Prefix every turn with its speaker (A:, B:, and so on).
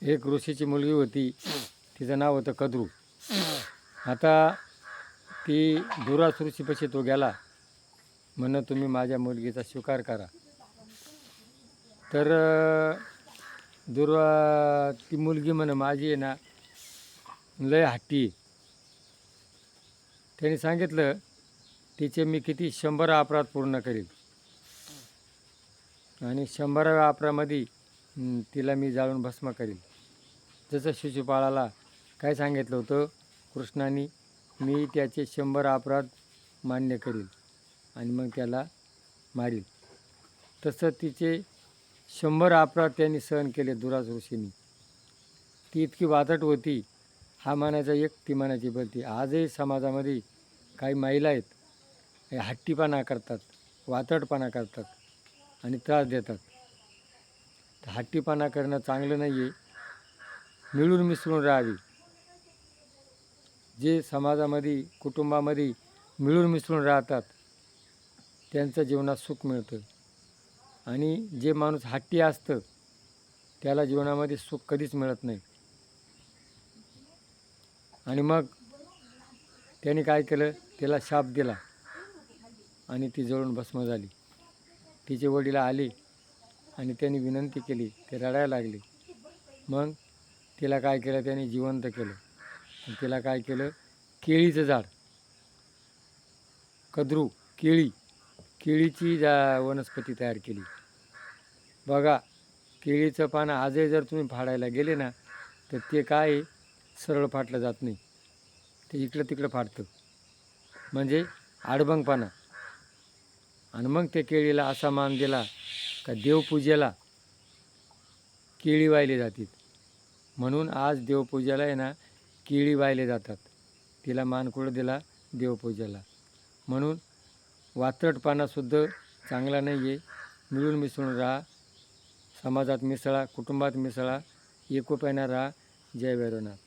A: एक ऋषीची मुलगी होती, तिचं नाव होतं कद्रू. आता ती दुरास ऋषीपाशी तो गेला, म्हणून तुम्ही माझ्या मुलगीचा स्वीकार करा. तर ती मुलगी म्हणे माझी आहे ना लय हट्टी आहे. त्याने सांगितलं तिचे मी किती 100 अपराध पूर्ण करील आणि 100व्या अपराधामध्ये तिला मी जाळून भस्म करील. जसं शिशुपाळाला काय सांगितलं होतं कृष्णाने, मी त्याचे 100 अपराध मान्य करील आणि मग त्याला मारील. तसं तिचे 100 अपराध त्यांनी सहन केले दुरास ऋषींनी. ती इतकी वातट होती, हा म्हणायचा एक, ती म्हणायची बलती. आजही समाजामध्ये काही महिला आहेत, हे हट्टीपणा करतात, वातडपणा करतात आणि त्रास देतात. तर हट्टीपणा करणं चांगलं नाही आहे. मिळून मिसळून राहावी. जे समाजामध्ये कुटुंबामध्ये मिळून मिसळून राहतात त्यांचं जीवनात सुख मिळतं आणि जे माणूस हट्टी असतं त्याला जीवनामध्ये सुख कधीच मिळत नाही. आणि मग त्याने काय केलं, त्याला शाप दिला आणि ती जळून भस्म झाली. तिचे वडील आले आणि त्यांनी विनंती केली, ते रडायला लागले. मग तिला काय केलं, त्याने जिवंत केलं. आणि तिला काय केलं, केळीचं झाड, कद्रू केळीची वनस्पती तयार केली. बघा, केळीचं पान आजही जर तुम्ही फाडायला गेले ना तर ते काय सरळ फाटलं जात नाही, ते इकडं तिकडं फाटतं, म्हणजे आडबंगपणा. आणि मग ते केळीला असा मान दिला का देवपूजेला केळी वाहिली जातील. म्हणून आज देवपूजेला आहे ना केळी वाहिले जातात. तिला मान कुठं दिला, देवपूजेला. म्हणून वात्रटपणासुद्धा चांगला नाही आहे. मिळून मिसळून राहा, समाजात मिसळा, कुटुंबात मिसळा, एकोप्यानं राहा. जय भैरवनाथ.